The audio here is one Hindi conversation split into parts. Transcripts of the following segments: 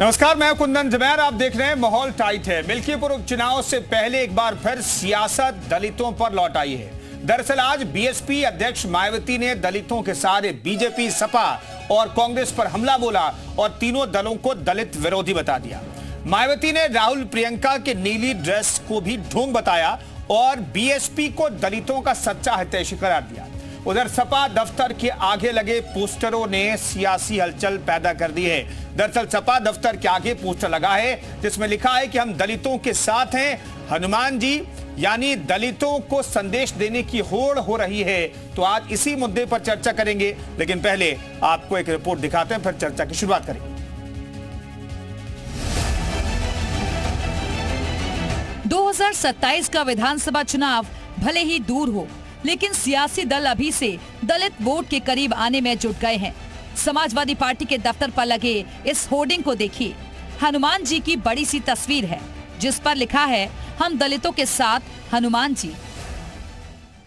नमस्कार, मैं कुंदन जमैर। आप देख रहे हैं माहौल टाइट है। मिल्कीपुर उपचुनाव से पहले एक बार फिर सियासत दलितों पर लौट आई है। दरअसल आज बीएसपी अध्यक्ष मायावती ने दलितों के सारे बीजेपी, सपा और कांग्रेस पर हमला बोला और तीनों दलों को दलित विरोधी बता दिया। मायावती ने राहुल प्रियंका के नीली ड्रेस को भी ढोंग बताया और बीएसपी को दलितों का सच्चा हितैषी करार दिया। उधर सपा दफ्तर के आगे लगे पोस्टरों ने सियासी हलचल पैदा कर दी है। दरअसल सपा दफ्तर के आगे पोस्टर लगा है जिसमें लिखा है कि हम दलितों के साथ हैं। हनुमान जी यानी दलितों को संदेश देने की होड़ हो रही है। तो आज इसी मुद्दे पर चर्चा करेंगे, लेकिन पहले आपको एक रिपोर्ट दिखाते हैं, फिर चर्चा की शुरुआत करेंगे। 2027 का विधानसभा चुनाव भले ही दूर हो, लेकिन सियासी दल अभी से दलित वोट के करीब आने में जुट गए हैं। समाजवादी पार्टी के दफ्तर पर लगे इस होर्डिंग को देखिए। हनुमान जी की बड़ी सी तस्वीर है जिस पर लिखा है, हम दलितों के साथ हनुमान जी।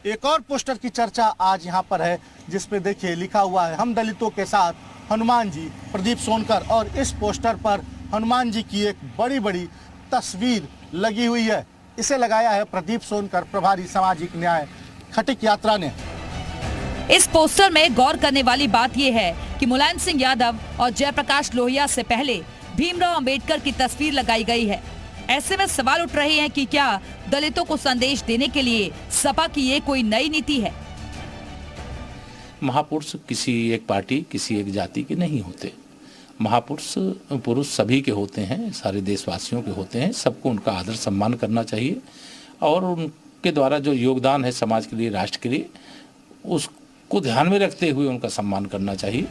एक और पोस्टर की चर्चा आज यहाँ पर है जिसपे देखिए लिखा हुआ है, हम दलितों के साथ हनुमान जी, प्रदीप सोनकर। और इस पोस्टर पर हनुमान जी की एक बड़ी बड़ी तस्वीर लगी हुई है। इसे लगाया है प्रदीप सोनकर, प्रभारी सामाजिक न्याय, खटिक यात्रा ने। इस पोस्टर में गौर करने वाली बात यह है कि मुलायम सिंह यादव और जयप्रकाश लोहिया से पहले भीमराव अंबेडकर की तस्वीर लगाई गई है। ऐसे में सवाल उठ रहे हैं कि क्या दलितों को संदेश देने के लिए सपा की ये कोई नई नीति है? महापुरुष किसी एक पार्टी, किसी एक जाति के नहीं होते। महापुरुष सभी के होते हैं, सारे देशवासियों के होते हैं। सबको उनका आदर सम्मान करना चाहिए और उनके द्वारा जो योगदान है समाज के लिए, राष्ट्र के लिए, उसको ध्यान में रखते हुए उनका सम्मान करना चाहिए।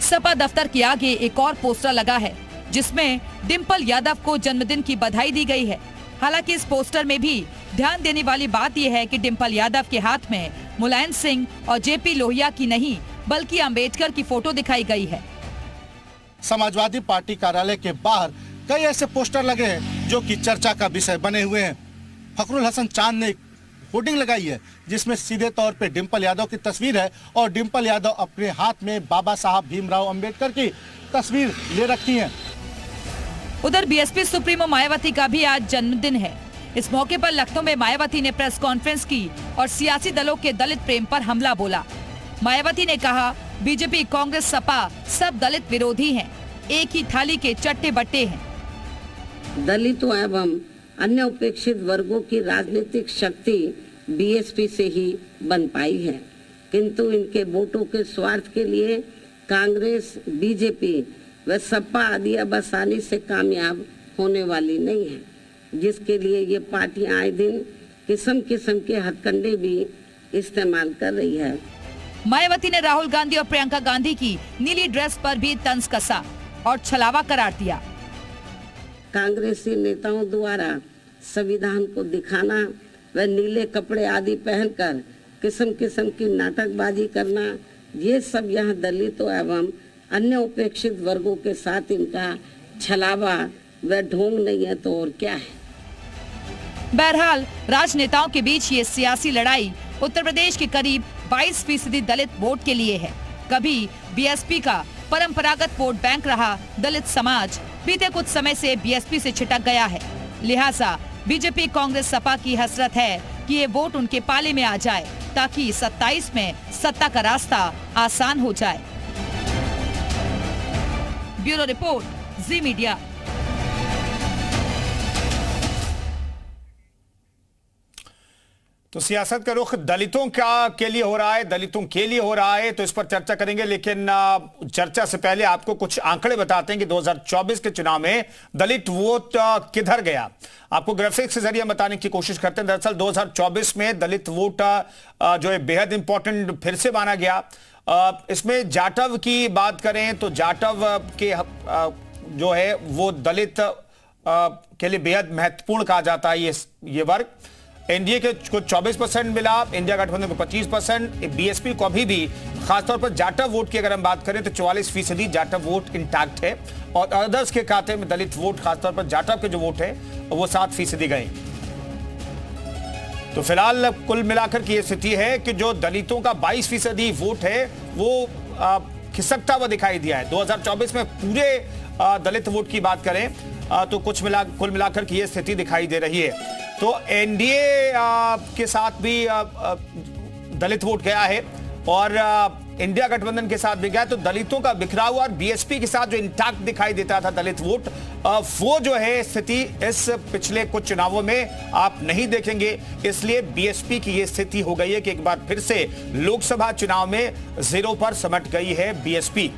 सपा दफ्तर के आगे एक और पोस्टर लगा है जिसमें डिम्पल यादव को जन्मदिन की बधाई दी गई है। हालांकि इस पोस्टर में भी ध्यान देने वाली बात यह है कि डिम्पल यादव के हाथ में मुलायम सिंह और जेपी लोहिया की नहीं बल्कि अंबेडकर की फोटो दिखाई गई है। समाजवादी पार्टी कार्यालय के बाहर कई ऐसे पोस्टर लगे हैं जो कि चर्चा का विषय बने हुए हैं। फखरुल हसन चांद ने एक होर्डिंग लगाई है जिसमें सीधे तौर पे डिम्पल यादव की तस्वीर है और डिम्पल यादव अपने हाथ में बाबा साहब भीमराव अंबेडकर की तस्वीर ले रखी है। उधर बीएसपी सुप्रीमो मायावती का भी आज जन्मदिन है। इस मौके पर लखनऊ में मायावती ने प्रेस कॉन्फ्रेंस की और सियासी दलों के दलित प्रेम पर हमला बोला। मायावती ने कहा, बीजेपी, कांग्रेस, सपा सब दलित विरोधी हैं, एक ही थाली के चट्टे बट्टे हैं। दलितों एवं अन्य उपेक्षित वर्गों की राजनीतिक शक्ति बीएसपी से ही बन पाई है, किंतु इनके वोटों के स्वार्थ के लिए कांग्रेस, बीजेपी व सपा आदि अब आसानी से कामयाब होने वाली नहीं है, जिसके लिए ये पार्टियां आए दिन किस्म किस्म के हथकंडे भी इस्तेमाल कर रही है। मायावती ने राहुल गांधी और प्रियंका गांधी की नीली ड्रेस पर भी तंज कसा और छलावा करार दिया। कांग्रेसी नेताओं द्वारा संविधान को दिखाना व नीले कपड़े आदि पहनकर किस्म किस्म की नाटकबाजी करना, ये सब यहाँ दलितों एवं अन्य उपेक्षित वर्गों के साथ इनका छलावा व ढोंग नहीं है तो और क्या है। बहरहाल राजनेताओं के बीच ये सियासी लड़ाई उत्तर प्रदेश के करीब 22% दलित वोट के लिए है। कभी बीएसपी का परंपरागत वोट बैंक रहा दलित समाज बीते कुछ समय से बीएसपी से छिटक गया है। लिहाजा बीजेपी, कांग्रेस, सपा की हसरत है कि ये वोट उनके पाले में आ जाए ताकि 27 में सत्ता का रास्ता आसान हो जाए। ब्यूरो रिपोर्ट, जी मीडिया। तो सियासत का रुख दलितों के लिए हो रहा है, दलितों के लिए हो रहा है, तो इस पर चर्चा करेंगे। लेकिन चर्चा से पहले आपको कुछ आंकड़े बताते हैं कि 2024 के चुनाव में दलित वोट किधर गया। आपको ग्राफिक्स के जरिए बताने की कोशिश करते हैं। दरअसल 2024 में दलित वोट जो है बेहद इंपॉर्टेंट फिर से माना गया। इसमें जाटव की बात करें तो जाटव के जो है वो दलित के लिए बेहद महत्वपूर्ण कहा जाता है ये वर्ग। एनडीए के को 24% मिला, इंडिया गठबंधन को 25%, बीएसपी को अभी भी खासतौर पर जाटव वोट की अगर हम बात करें तो 44% जाटव वोट इंटैक्ट है और अदर्स के खाते में दलित वोट खासतौर पर जाटव के जो वोट है वो 7% गए। तो फिलहाल कुल मिलाकर की स्थिति है कि जो दलितों का 22% वोट है वो खिसकता हुआ दिखाई दिया है। 2024 में पूरे दलित वोट की बात करें तो कुल मिलाकर की ये स्थिति दिखाई दे रही है। तो एनडीए के साथ भी दलित वोट गया है और इंडिया गठबंधन के साथ भी गया, तो दलितों का बिखरा हुआ और बीएसपी के साथ जो इंटैक्ट दिखाई देता था दलित वोट, वो जो है स्थिति इस पिछले कुछ चुनावों में आप नहीं देखेंगे। इसलिए बीएसपी की ये स्थिति हो गई है कि एक बार फिर से लोकसभा चुनाव में जीरो पर समट गई है बीएसपी।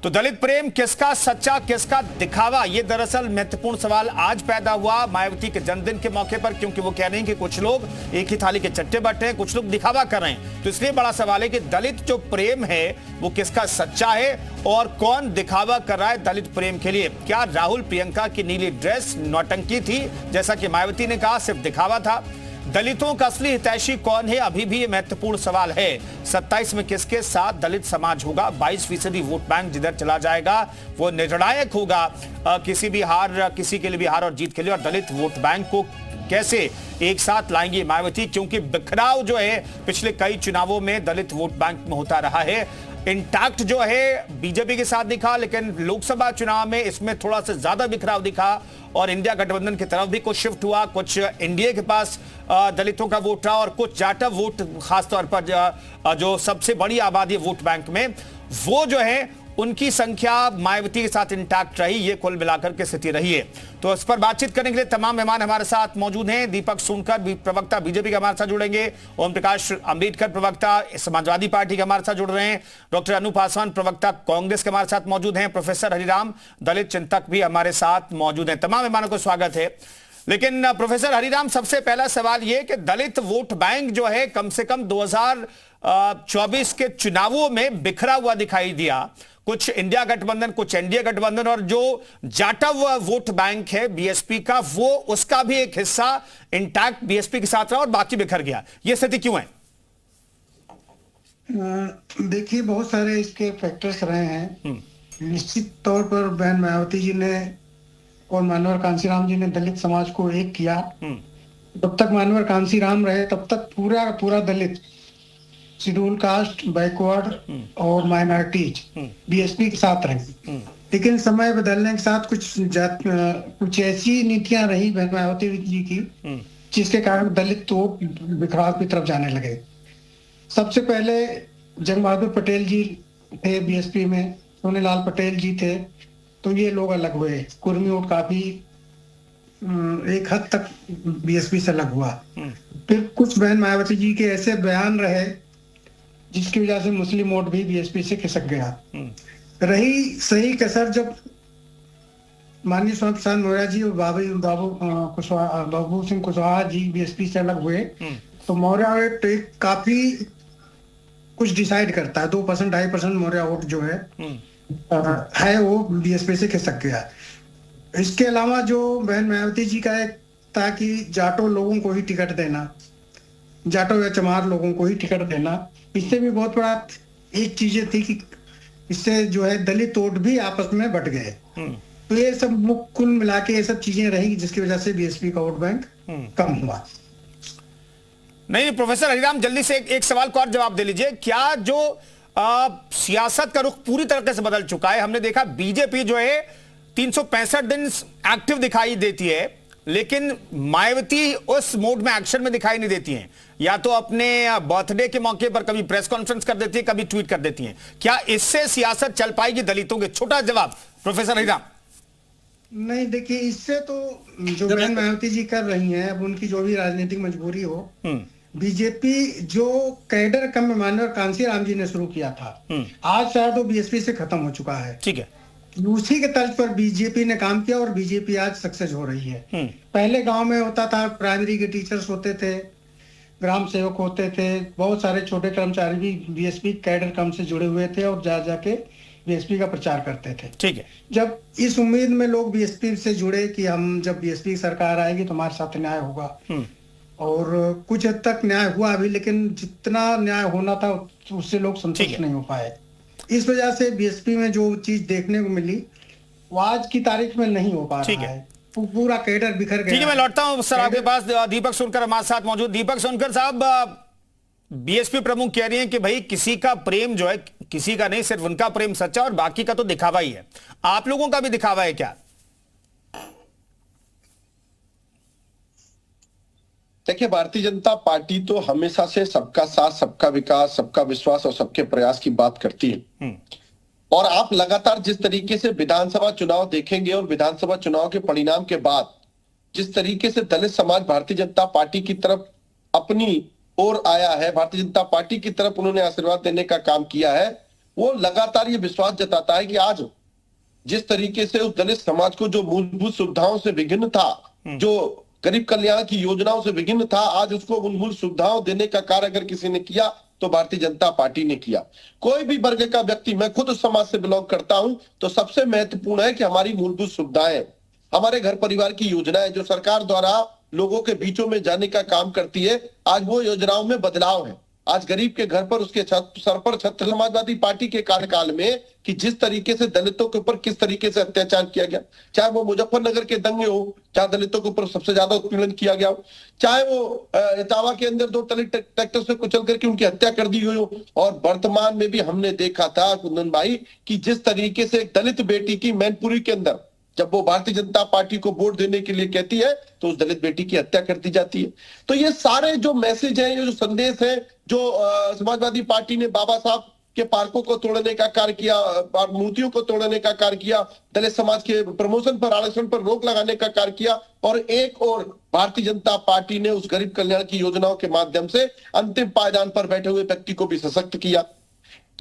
तो दलित प्रेम किसका सच्चा, किसका दिखावा, ये दरअसल महत्वपूर्ण सवाल आज पैदा हुआ मायावती के जन्मदिन के मौके पर, क्योंकि वो कह रहे हैं कि कुछ लोग एक ही थाली के चट्टे बट्टे हैं, कुछ लोग दिखावा कर रहे हैं। तो इसलिए बड़ा सवाल है कि दलित जो प्रेम है वो किसका सच्चा है और कौन दिखावा कर रहा है दलित प्रेम के लिए। क्या राहुल प्रियंका की नीली ड्रेस नौटंकी थी, जैसा कि मायावती ने कहा, सिर्फ दिखावा था? दलितों का असली हितैषी कौन है, अभी भी ये महत्वपूर्ण सवाल है। 27 में किसके साथ दलित समाज होगा? 22% वोट बैंक जिधर चला जाएगा वो निर्णायक होगा किसी के लिए भी हार और जीत के लिए। और दलित वोट बैंक को कैसे एक साथ लाएंगे मायावती, क्योंकि बिखराव जो है पिछले कई चुनावों में दलित वोट बैंक में होता रहा है। इंटैक्ट जो है बीजेपी के साथ दिखा, लेकिन लोकसभा चुनाव में इसमें थोड़ा सा ज्यादा बिखराव दिखा और इंडिया गठबंधन की तरफ भी कुछ शिफ्ट हुआ। कुछ एनडीए के पास दलितों का वोट रहा और कुछ जाटव वोट, खासतौर पर जो सबसे बड़ी आबादी वोट बैंक में, वो जो है उनकी संख्या मायावती के साथ इंटैक्ट रही। ये कुल मिलाकर के स्थिति रही है। तो इस पर बातचीत करने के लिए तमाम मेहमान हमारे साथ मौजूद हैं। दीपक सोनकर प्रवक्ता बीजेपी के हमारे साथ जुड़ेंगे, ओम प्रकाश अम्बेडकर प्रवक्ता समाजवादी पार्टी के हमारे साथ जुड़ रहे हैं, डॉक्टर अनु पासवान प्रवक्ता कांग्रेस के हमारे साथ मौजूद हैं, प्रोफेसर हरिराम दलित चिंतक भी हमारे साथ मौजूद हैं। तमाम मेहमानों को स्वागत है। लेकिन प्रोफेसर हरिराम, सबसे पहला सवाल यह कि दलित वोट बैंक जो है कम से कम 2024 के चुनावों में बिखरा हुआ दिखाई दिया। कुछ इंडिया गठबंधन, कुछ एनडीए गठबंधन, और जो जाटव वोट बैंक है बीएसपी का, वो उसका भी एक हिस्सा इंटैक्ट बीएसपी के साथ रहा और बाकी बिखर गया। ये स्थिति क्यों है? देखिए, बहुत सारे इसके फैक्टर्स रहे हैं। निश्चित तौर पर बहन मायावती जी ने और मानवर कांसीराम जी ने दलित समाज को एक किया। जब तक मानवर कांसीराम रहे तब तक पूरा दलित, शेड्यूल कास्ट, बैकवर्ड और माइनॉरिटीज बीएसपी के साथ रहे। लेकिन समय बदलने के साथ कुछ ऐसी नीतियां रही बहन मायावती जी की जिसके कारण दलित तो बिखराव की तरफ जाने लगे। सबसे पहले जंग बहादुर पटेल जी थे बीएसपी में, सोनेलाल पटेल जी थे, तो ये लोग अलग हुए। कुर्मी वोट काफी एक हद तक बीएसपी से अलग हुआ। फिर कुछ बहन मायावती जी के ऐसे बयान रहे जिसकी वजह से मुस्लिम वोट भी बीएसपी से खिसक गया। रही सही कसर जब माननीय स्वामी प्रसाद मौर्य जी और बाबू सिंह कुशवाहा जी बीएसपी से अलग हुए, तो मौर्य वोट काफी कुछ डिसाइड करता है। 2% 2.5% मौर्य वोट जो है वो बीएसपी से खिसक गया। इसके अलावा जो बहन मायावती जी का एक था कि जाटो लोगों को ही टिकट देना, जाटो या चमार लोगों को ही टिकट देना, इससे भी बहुत बड़ा एक चीजें थी कि इससे जो है दलित वोट भी आपस में बट गए। तो ये सब कुल मिला के ये सब चीजें रही जिसकी वजह से बीएसपी का वोट बैंक कम हुआ। नहीं प्रोफेसर हरिराम, जल्दी से एक सवाल को और जवाब दे लीजिए। क्या जो सियासत का रुख पूरी तरीके से बदल चुका है? हमने देखा बीजेपी जो है 365 दिन एक्टिव दिखाई देती है, लेकिन मायावती उस मोड में, एक्शन में दिखाई नहीं देती हैं। या तो अपने बर्थडे के मौके पर कभी प्रेस कॉन्फ्रेंस कर देती है, कभी ट्वीट कर देती हैं। क्या इससे सियासत चल पाएगी दलितों के? छोटा जवाब प्रोफेसर हरिराम। नहीं, देखिए, इससे तो जो बहन मायावती जी कर रही हैं, अब उनकी जो भी राजनीतिक मजबूरी हो, बीजेपी जो कैडर कम मानवर कांसीराम जी ने शुरू किया था, आज शायद वो बीएसपी से खत्म हो चुका है। ठीक है, उसी के तर्ज पर बीजेपी ने काम किया और बीजेपी आज सक्सेस हो रही है। पहले गांव में होता था, प्राइमरी के टीचर्स होते थे, ग्राम सेवक होते थे, बहुत सारे छोटे कर्मचारी भी बीएसपी कैडर कम से जुड़े हुए थे और जाके बीएसपी का प्रचार करते थे। ठीक है, जब इस उम्मीद में लोग बीएसपी से जुड़े कि हम जब बीएसपी की सरकार आएगी तो हमारे साथ न्याय होगा, और कुछ हद तक न्याय हुआ अभी, लेकिन जितना न्याय होना था उससे लोग संतुष्ट नहीं हो पाए। इस वजह से बीएसपी में जो चीज देखने को मिली वो आज की तारीख में नहीं हो पा रहा है। पूरा कैडर बिखर गया। ठीक है, मैं लौटता हूं सर आपके पास। दीपक सोनकर हमारे साथ मौजूद। दीपक सोनकर साहब, बीएसपी प्रमुख कह रही हैं कि भाई किसी का प्रेम जो है, किसी का नहीं, सिर्फ उनका प्रेम सच्चा और बाकी का तो दिखावा ही है। आप लोगों का भी दिखावा है क्या? देखिए, भारतीय जनता पार्टी तो हमेशा से सबका साथ, सबका विकास, सबका विश्वास और सबके प्रयास की बात करती है। और आप लगातार जिस तरीके से विधानसभा चुनाव देखेंगे और विधानसभा चुनाव के परिणाम के बाद जिस तरीके से दलित समाज भारतीय जनता पार्टी की तरफ अपनी ओर आया है, भारतीय जनता पार्टी की तरफ उन्होंने आशीर्वाद देने का काम किया है, वो लगातार ये विश्वास जताता है कि आज जिस तरीके से उस दलित समाज को जो मूलभूत सुविधाओं से विघिन्न था, जो गरीब कल्याण की योजनाओं से विघिन्न था, आज उसको मूलभूत सुविधाओं देने का कार्य अगर किसी ने किया तो भारतीय जनता पार्टी ने किया। कोई भी वर्ग का व्यक्ति, मैं खुद उस समाज से बिलोंग करता हूं, तो सबसे महत्वपूर्ण है कि हमारी मूलभूत सुविधाएं, हमारे घर परिवार की योजनाएं जो सरकार द्वारा लोगों के बीचों में जाने का काम करती है, आज वो योजनाओं में बदलाव है। आज गरीब के घर पर उसके सर पर छत्र समाजवादी पार्टी के कार्यकाल में कि जिस तरीके से दलितों के ऊपर किस तरीके से अत्याचार किया गया, चाहे वो मुजफ्फरनगर के दंगे हो, चाहे दलितों के ऊपर सबसे ज्यादा उत्पीड़न किया गया हो, चाहे वो इटावा के अंदर 2 दलित ट्रैक्टर से कुचल करके उनकी हत्या कर दी हुई हो, और वर्तमान में भी हमने देखा था कुंदन भाई कि जिस तरीके से एक दलित बेटी की मैनपुरी के अंदर जब वो भारतीय जनता पार्टी को वोट देने के लिए कहती है तो उस दलित बेटी की हत्या कर दी जाती है। तो ये सारे जो मैसेज है, ये जो संदेश है, जो समाजवादी पार्टी ने बाबा साहब के पार्कों को तोड़ने का कार्य किया, मूर्तियों को तोड़ने का कार्य किया, दलित समाज के प्रमोशन पर, आरक्षण पर रोक लगाने का कार्य किया, और एक और भारतीय जनता पार्टी ने उस गरीब कल्याण की योजनाओं के माध्यम से अंतिम पायदान पर बैठे हुए व्यक्ति को भी सशक्त किया।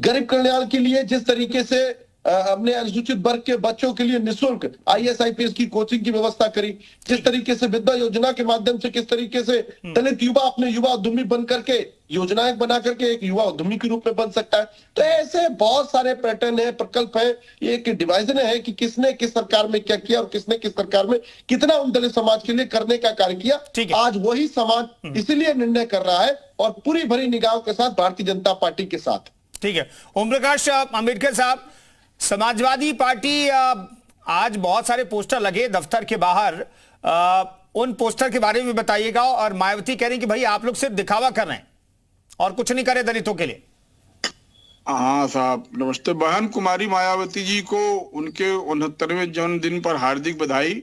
गरीब कल्याण के लिए जिस तरीके से हमने अनुसूचित वर्ग के बच्चों के लिए निःशुल्क IAS IPS की कोचिंग की व्यवस्था करी, जिस तरीके से विद्या योजना के माध्यम से किस तरीके से दलित युवा अपने युवा उद्यमी बन करके योजनाएं बना करके एक युवा उद्यमी के रूप में बन सकता है। तो ऐसे बहुत सारे पैटर्न है, प्रकल्प है, ये एक डिवाइजन है कि किसने किस सरकार में क्या किया और किसने किस सरकार में कितना उन दलित समाज के लिए करने का कार्य किया। आज वही समाज इसीलिए निर्णय कर रहा है और पूरी भरी निगाहों के साथ भारतीय जनता पार्टी के साथ। ठीक है, ओम प्रकाश अम्बेडकर साहब, समाजवादी पार्टी आज बहुत सारे पोस्टर लगे दफ्तर के बाहर, उन पोस्टर के बारे में बताइएगा। और मायावती कह रही कि भाई आप लोग सिर्फ दिखावा कर रहे हैं और कुछ नहीं करे दलितों के लिए। हाँ साहब, नमस्ते। बहन कुमारी मायावती जी को उनके 69वें जन्मदिन पर हार्दिक बधाई।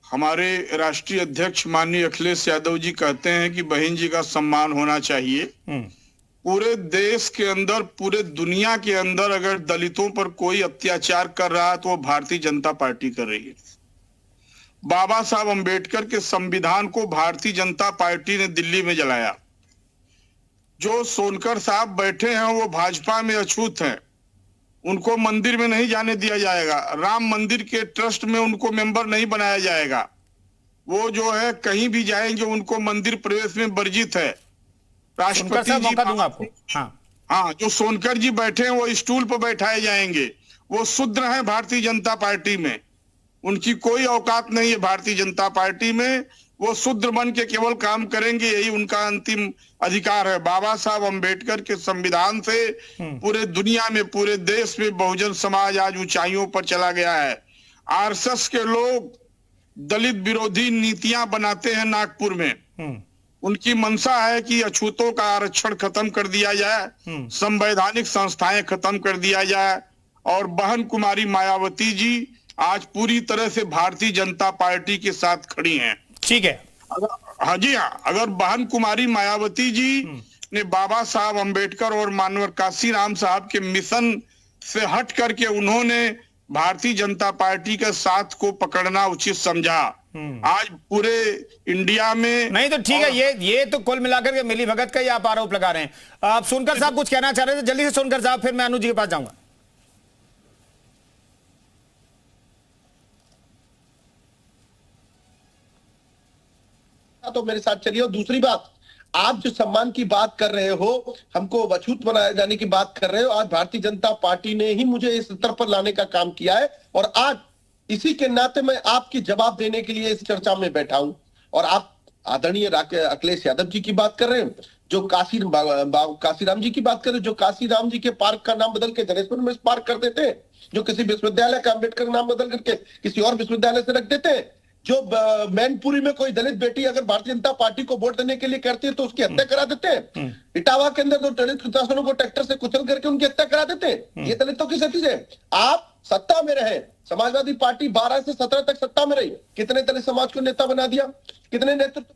हमारे राष्ट्रीय अध्यक्ष माननीय अखिलेश यादव जी कहते हैं कि बहन जी का सम्मान होना चाहिए। पूरे देश के अंदर, पूरे दुनिया के अंदर अगर दलितों पर कोई अत्याचार कर रहा है तो वो भारतीय जनता पार्टी कर रही है। बाबा साहब अंबेडकर के संविधान को भारतीय जनता पार्टी ने दिल्ली में जलाया। जो सोनकर साहब बैठे हैं वो भाजपा में अछूत हैं, उनको मंदिर में नहीं जाने दिया जाएगा। राम मंदिर के ट्रस्ट में उनको मेंबर नहीं बनाया जाएगा। वो जो है कहीं भी जाएंगे उनको मंदिर प्रवेश में वर्जित है। राष्ट्रपति जी मौका दूंगा आपको। हाँ, जो सोनकर जी बैठे हैं वो स्टूल पर बैठाए जाएंगे। वो शूद्र हैं भारतीय जनता पार्टी में, उनकी कोई औकात नहीं है भारतीय जनता पार्टी में। वो शूद्र बन के केवल काम करेंगे, यही उनका अंतिम अधिकार है। बाबा साहब अंबेडकर के संविधान से पूरे दुनिया में, पूरे देश में बहुजन समाज आज ऊंचाइयों पर चला गया है। RSS के लोग दलित विरोधी नीतियां बनाते हैं नागपुर में। उनकी मंशा है कि अछूतों का आरक्षण खत्म कर दिया जाए, संवैधानिक संस्थाएं खत्म कर दिया जाए। और बहन कुमारी मायावती जी आज पूरी तरह से भारतीय जनता पार्टी के साथ खड़ी हैं। ठीक है, हाँ जी हाँ, अगर बहन कुमारी मायावती जी ने बाबा साहब अंबेडकर और मानवर काशीराम साहब के मिशन से हट करके उन्होंने भारतीय जनता पार्टी के साथ को पकड़ना उचित समझा, आज पूरे इंडिया में नहीं तो ठीक है। ये तो कुल मिलाकर के मिली भगत का ही आप आरोप लगा रहे हैं। आप सोनकर साहब कुछ कहना चाह रहे थे, जल्दी से सोनकर साहब, फिर मैं अनुज जी के पास जाऊंगा। तो मेरे साथ चलिए। और दूसरी बात, आप जो सम्मान की बात कर रहे हो, हमको अछूत बनाए जाने की बात कर रहे हो, आज भारतीय जनता पार्टी ने ही मुझे इस स्तर पर लाने का काम किया है और आज इसी के नाते मैं आपकी जवाब देने के लिए इस चर्चा में बैठा हूं। और आप आदरणीय अखिलेश यादव जी की बात कर रहे हैं, जो काशीराम जी की बात कर रहे हैं, जो काशीराम जी के पार्क का नाम बदल के जनेश्वर में पार्क कर देते हैं, जो किसी विश्वविद्यालय का अम्बेडकर नाम बदल करके किसी और विश्वविद्यालय से रख देते हैं, जो मैनपुरी में कोई दलित बेटी अगर भारतीय जनता पार्टी को वोट देने के लिए करती है तो उसकी हत्या करा देते हैं। इटावा के अंदर 2 दलित किसानों को ट्रैक्टर से कुचल करके उनकी हत्या करा देते हैं। ये दलितों की सती से आप सत्ता में रहे, समाजवादी पार्टी 12 से 17 तक सत्ता में रही, कितने दलित समाज को नेता बना दिया, कितने नेतृत्व।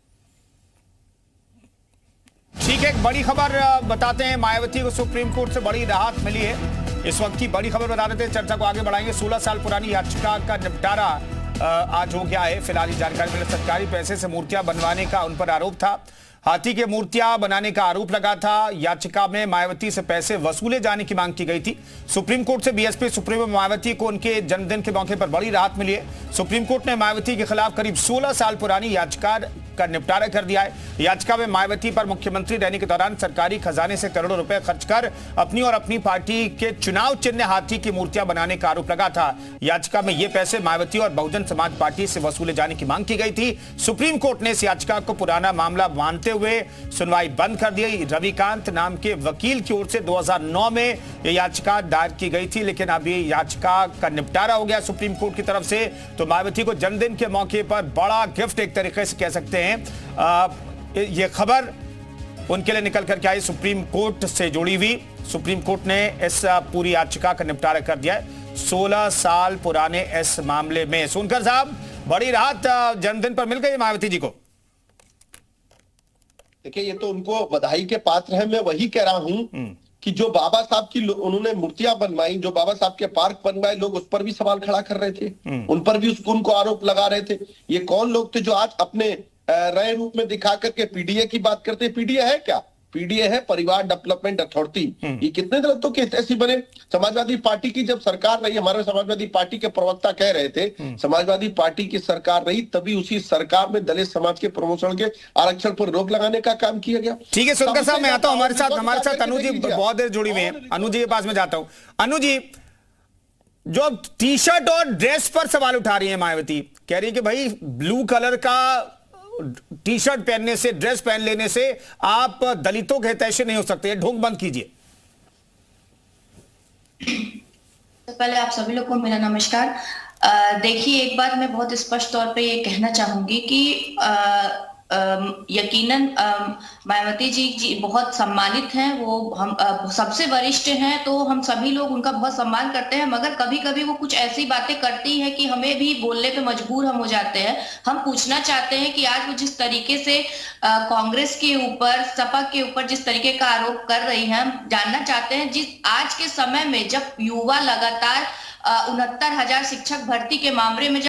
ठीक है, एक बड़ी खबर बताते हैं। मायावती को सुप्रीम कोर्ट से बड़ी राहत मिली है। इस वक्त की बड़ी खबर बता देते हैं, चर्चा को आगे बढ़ाएंगे। 16 साल पुरानी याचिका का निपटारा आज हो गया है। फिलहाल जानकारी मिले, सरकारी पैसे से मूर्तियां बनवाने का उन पर आरोप था। हाथी के मूर्तियां बनाने का आरोप लगा था। याचिका में मायावती से पैसे वसूले जाने की मांग की गई थी। सुप्रीम कोर्ट से बीएसपी सुप्रीमो मायावती को उनके जन्मदिन के मौके पर बड़ी राहत मिली है। सुप्रीम कोर्ट ने मायावती के खिलाफ करीब 16 साल पुरानी याचिका का निपटारा कर दिया है। याचिका में मायावती पर मुख्यमंत्री रहने के दौरान सरकारी खजाने से करोड़ों रुपए खर्च कर अपनी और अपनी पार्टी के चुनाव चिन्ह हाथी की मूर्तियां बनाने का आरोप लगा था। याचिका में ये पैसे मायावती और बहुजन समाज पार्टी से वसूले जाने की मांग की गई थी। सुप्रीम कोर्ट ने इस याचिका को पुराना मामला मानते हुए सुनवाई बंद कर दी। रविकांत नाम के वकील की ओर से 2009 में यह याचिका दायर की गई थी, लेकिन अभी याचिका का निपटारा हो गया सुप्रीम कोर्ट की तरफ से। तो मायावती को जन्मदिन के मौके पर बड़ा गिफ्ट एक तरीके से कह सकते हैं। ये खबर उनके लिए निकल करके आई, सुप्रीम कोर्ट से जुड़ी हुई। सुप्रीम कोर्ट ने इस पूरी याचिका का निपटारा कर दिया है 16 साल पुराने इस मामले में। सोनकर साहब, बड़ी राहत जन्मदिन पर मिल गई मायावती जी को। देखिए, ये तो उनको बधाई के पात्र हैं। मैं वही कह रहा हूं कि जो बाबा साहब की उन्होंने मूर्तियां बनवाई, जो बाबा साहब के पार्क बनवाए, लोग उस पर भी सवाल खड़ा कर रहे थे, उन पर भी उनको आरोप लगा रहे थे। ये कौन लोग थे जो आज अपने नए रूप में दिखा करके पीडीए की बात करते हैं? पीडीए है क्या? पीडीए है परिवार डेवलपमेंट अथॉरिटी। ये कितने दलितों के हितैषी बने? समाजवादी पार्टी की जब सरकार रही, हमारे समाजवादी पार्टी के प्रवक्ता कह रहे थे समाजवादी पार्टी की सरकार रही, तभी उसी सरकार में दलित समाज के प्रमोशन के आरक्षण पर रोक लगाने का काम किया गया। ठीक है सोनकर साहब, मैं आता हूं हमारे साथ अनु जी बहुत देर जुड़ी हुई है। अनु जी के पास में जाता हूं। अनु जी, जो टी शर्ट और ड्रेस पर सवाल उठा रही है मायावती, कह रही है कि भाई ब्लू कलर का टी शर्ट पहनने से, ड्रेस पहन लेने से आप दलितों के हितैषी नहीं हो सकते, ढोंग बंद कीजिए। तो पहले आप सभी लोग को मेरा नमस्कार। देखिए, एक बात मैं बहुत स्पष्ट तौर पे ये कहना चाहूंगी कि यकीनन मायावती जी बहुत सम्मानित हैं। वो हम सबसे वरिष्ठ हैं, तो हम सभी लोग उनका बहुत सम्मान करते हैं। मगर कभी कभी वो कुछ ऐसी बातें करती हैं कि हमें भी बोलने पे मजबूर हम हो जाते हैं। हम पूछना चाहते हैं कि आज वो जिस तरीके से कांग्रेस के ऊपर, सपा के ऊपर जिस तरीके का आरोप कर रही हैं, हम जानना चाहते हैं जिस आज के समय में जब युवा लगातार 69,000 शिक्षक भर्ती के मामले में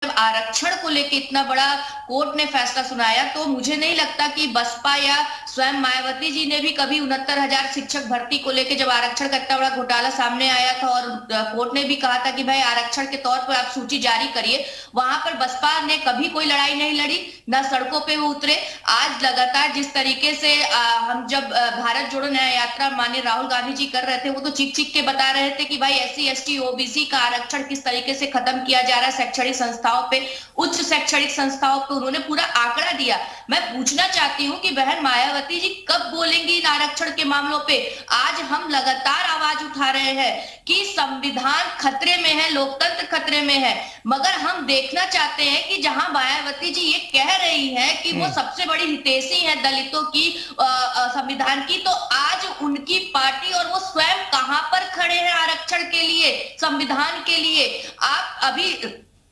आरक्षण को लेकर इतना बड़ा कोर्ट ने फैसला सुनाया, तो मुझे नहीं लगता कि बसपा या स्वयं मायावती जी ने भी कभी 69,000 शिक्षक भर्ती को लेकर, जब आरक्षण का इतना बड़ा घोटाला सामने आया था और कोर्ट ने भी कहा था कि भाई आरक्षण के तौर पर आप सूची जारी करिए, वहां पर बसपा ने कभी कोई लड़ाई नहीं लड़ी, न सड़कों पे वो उतरे। आज लगातार जिस तरीके से हम जब भारत जोड़ो न्याय यात्रा माननीय राहुल गांधी जी कर रहे थे, वो तो चीख चीख के बता रहे थे कि भाई SC ST OBC का आरक्षण किस तरीके से खत्म किया जा रहा है। शैक्षणिक संस्थाओं पे, उच्च शैक्षणिक संस्थाओं पे उन्होंने पूरा आंकड़ा दिया। मैं पूछना चाहती हूँ कि बहन मायावती जी कब बोलेंगी इन आरक्षण के मामलों पे? आज हम लगातार आवाज उठा रहे हैं कि संविधान खतरे में है, लोकतंत्र खतरे में है, मगर हम देखना चाहते हैं कि जहां मायावती जी ये कह रही है कि वो सबसे बड़ी हितैषी है दलितों की, संविधान की, तो आज उनकी पार्टी और वो स्वयं कहां पर खड़े हैं आरक्षण के लिए, संविधान के लिए? आप अभी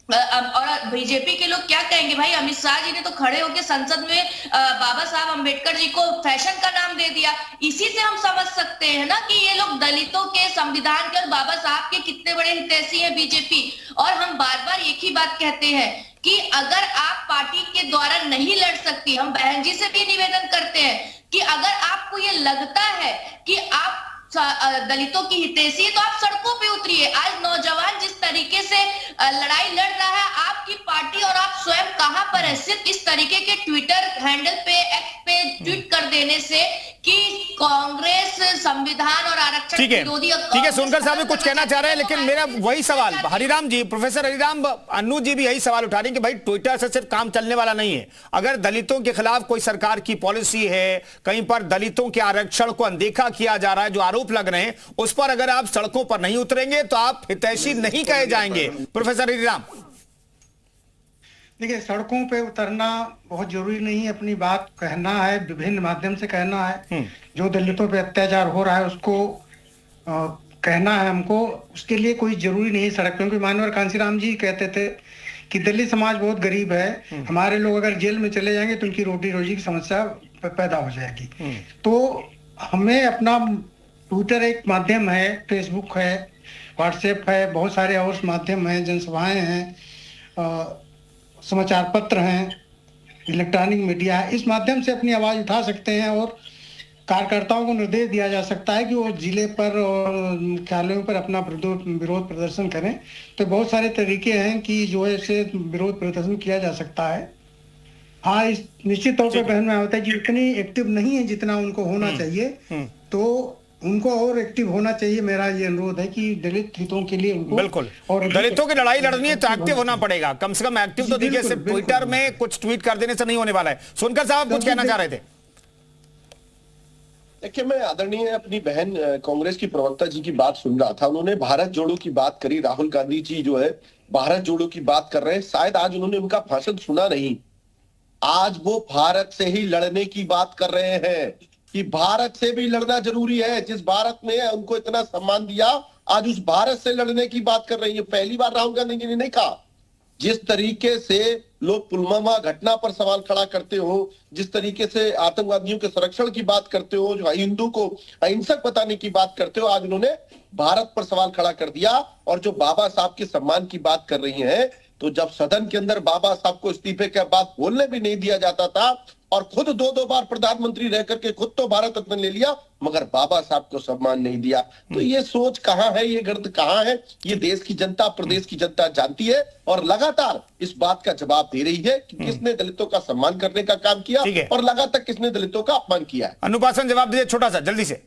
और बीजेपी के लोग क्या कहेंगे? भाई अमित शाह जी ने तो खड़े होकर संसद में बाबा साहब अंबेडकर जी को फैशन का नाम दे दिया। इसी से हम समझ सकते हैं ना कि ये लोग दलितों के, संविधान के और बाबा साहब के कितने बड़े हितैषी है बीजेपी। और हम बार बार एक ही बात कहते हैं कि अगर आप पार्टी के द्वारा नहीं लड़ सकती, हम बहन जी से भी निवेदन करते हैं कि अगर आपको ये लगता है कि आप दलितों की हितैषी है, तो आप सड़कों पे उतरिए। आज नौजवान जिस तरीके से लड़ाई लड़ रहा है, आपकी पार्टी और आप स्वयं कहां पर है? सिर्फ इस तरीके के ट्विटर हैंडल पे, एक्स पे ट्वीट कर देने से कि कांग्रेस संविधान और आरक्षण विरोधी। ठीक है, सोनकर साहब भी कुछ कहना चाह रहे हैं, लेकिन मेरा वही सवाल, हरिराम जी, प्रोफेसर हरिराम, अनु जी भी यही सवाल उठा रहे हैं कि भाई ट्विटर से सिर्फ काम चलने वाला नहीं है। अगर दलितों के खिलाफ कोई सरकार की पॉलिसी है, कहीं पर दलितों के आरक्षण को अनदेखा किया जा रहा है, जो आरोप लग रहे हैं, उस पर अगर आप सड़कों पर नहीं उतरेंगे तो आप हितैषी नहीं कहे जाएंगे। प्रोफेसर हरिराम, देखिए, सड़कों पे उतरना बहुत जरूरी नहीं है, अपनी बात कहना है, विभिन्न माध्यम से कहना है। जो दलितों पे अत्याचार हो रहा है उसको कहना है हमको, उसके लिए कोई जरूरी नहीं है सड़क, क्योंकि मानवर कांसीराम जी कहते थे कि दलित समाज बहुत गरीब है, हमारे लोग अगर जेल में चले जाएंगे तो उनकी रोटी रोजी की समस्या पैदा हो जाएगी। तो हमें अपना ट्विटर एक माध्यम है, फेसबुक है, व्हाट्सएप है, बहुत सारे और माध्यम हैं, जनसभाएं हैं, समाचार पत्र हैं, इलेक्ट्रॉनिक मीडिया है, इस माध्यम से अपनी आवाज उठा सकते हैं और कार्यकर्ताओं को निर्देश दिया जा सकता है कि वो जिले पर और मुख्यालयों पर अपना विरोध प्रदर्शन करें। तो बहुत सारे तरीके हैं कि जो है इसे विरोध प्रदर्शन किया जा सकता है। हाँ, इस निश्चित तौर पर बहन मायावती जी उतनी एक्टिव नहीं है जितना उनको होना चाहिए, तो उनको और एक्टिव होना चाहिए। मेरा ये अनुरोध है कि दलित हितों के लिए उनको, बिल्कुल, और दलितों की लड़ाई लड़नी है तो एक्टिव होना पड़ेगा, कम से कम एक्टिव। तो देखिए, सिर्फ ट्विटर में कुछ ट्वीट कर देने से नहीं होने वाला है। सोनकर साहब कुछ कहना चाह रहे थे। देखिए, मैं आदरणीय अपनी बहन कांग्रेस की प्रवक्ता जी की बात सुन रहा था, उन्होंने भारत जोड़ो की बात करी। राहुल गांधी जी जो है भारत जोड़ो की बात कर रहे हैं, शायद आज उन्होंने उनका भाषण सुना नहीं। आज वो भारत से ही लड़ने की बात कर रहे हैं कि भारत से भी लड़ना जरूरी है। जिस भारत ने उनको इतना सम्मान दिया, आज उस भारत से लड़ने की बात कर रही है। पहली बार राहुल गांधी जी ने नहीं कहा। जिस तरीके से लोग पुलवामा घटना पर सवाल खड़ा करते हो, जिस तरीके से आतंकवादियों के संरक्षण की बात करते हो, जो हिंदू को अहिंसक बताने की बात करते हो, आज उन्होंने भारत पर सवाल खड़ा कर दिया। और जो बाबा साहब के सम्मान की बात कर रही हैं, तो जब सदन के अंदर बाबा साहब को इस्तीफे के बाद बोलने भी नहीं दिया जाता था और खुद दो बार प्रधानमंत्री रह करके खुद तो भारत रत्न ले लिया, मगर बाबा साहब को सम्मान नहीं दिया। तो ये सोच कहां है, ये गर्द कहां है, ये देश की जनता, प्रदेश की जनता जानती है और लगातार इस बात का जवाब दे रही है कि किसने दलितों का सम्मान करने का काम किया और लगातार किसने दलितों का अपमान किया है। अनुपासन जवाब दीजिए छोटा सा, जल्दी से।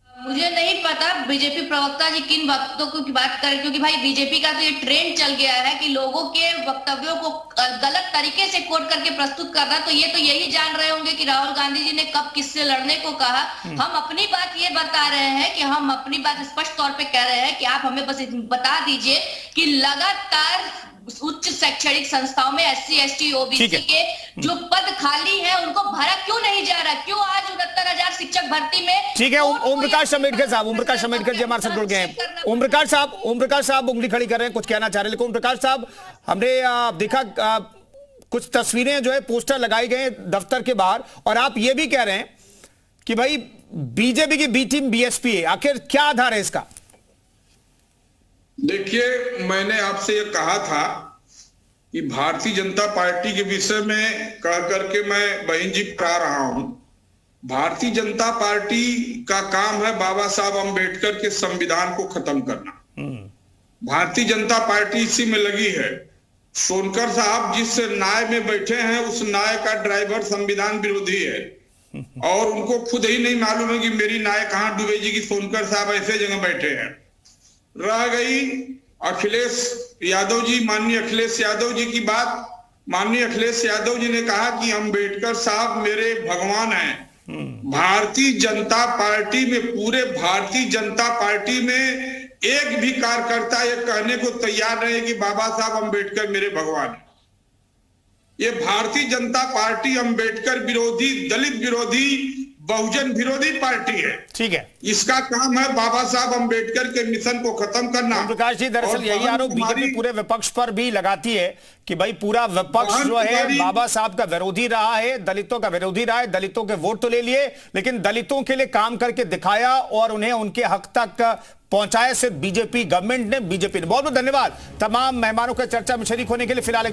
मुझे नहीं पता बीजेपी प्रवक्ता जी किन वक्तव्यों की बात करें, क्योंकि भाई बीजेपी का तो ये ट्रेंड चल गया है कि लोगों के वक्तव्यों को गलत तरीके से कोट करके प्रस्तुत करना। तो ये तो यही जान रहे होंगे कि राहुल गांधी जी ने कब किससे लड़ने को कहा। हम अपनी बात ये बता रहे हैं कि हम अपनी बात स्पष्ट तौर पे कह रहे हैं कि आप हमें बस बता दीजिए कि लगातार उच्च शैक्षणिक संस्थाओं में SC ST OBC के जो पद खाली हैं उनको भरा क्यों नहीं जा रहा, क्यों आज 69,000 शिक्षक भर्ती में। ठीक है, ओम प्रकाश अम्बेडकर साहब, ओम प्रकाश अम्बेडकर जी हमारे साथ जुड़ गए हैं। ओम प्रकाश साहब उंगली खड़ी कर रहे हैं, कुछ कहना चाह रहे हैं। लेकिन ओम प्रकाश साहब, हमने देखा कुछ तस्वीरें जो है पोस्टर लगाए गए दफ्तर के बाहर, और आप ये भी कह रहे हैं कि भाई बीजेपी की बी टीम BSP है। आखिर क्या आधार है इसका? देखिए, मैंने आपसे ये कहा था कि भारतीय जनता पार्टी के विषय में कह करके मैं बहन जी कह रहा हूं। भारतीय जनता पार्टी का काम है बाबा साहब अम्बेडकर के संविधान को खत्म करना। भारतीय जनता पार्टी इसी में लगी है। सोनकर साहब जिस नाय में बैठे हैं उस नाय का ड्राइवर संविधान विरोधी है, और उनको खुद ही नहीं मालूम है कि मेरी नाय कहां डूबेगी कि सोनकर साहब ऐसे जगह बैठे हैं। रह गई अखिलेश यादव जी, माननीय अखिलेश यादव जी की बात। माननीय अखिलेश यादव जी ने कहा कि अम्बेडकर साहब मेरे भगवान हैं। भारतीय जनता पार्टी में, पूरे भारतीय जनता पार्टी में एक भी कार्यकर्ता ये कहने को तैयार नहीं कि बाबा साहब अम्बेडकर मेरे भगवान हैं। ये भारतीय जनता पार्टी अम्बेडकर विरोधी, दलित विरोधी, बहुजन विरोधी पार्टी है। ठीक है, इसका काम है बाबा साहब अम्बेडकर के मिशन को खत्म करना। प्रकाश जी, दरअसल यही आरोप बीजेपी पूरे विपक्ष पर भी लगाती है कि भाई पूरा विपक्ष जो है बाबा साहब का विरोधी रहा है, दलितों का विरोधी रहा है। दलितों के वोट तो ले लिए, लेकिन दलितों के लिए काम करके दिखाया और उन्हें उनके हक तक पहुंचाया सिर्फ बीजेपी गवर्नमेंट ने, बीजेपी ने। बहुत बहुत धन्यवाद तमाम मेहमानों के चर्चा में शरीक होने के लिए। फिलहाल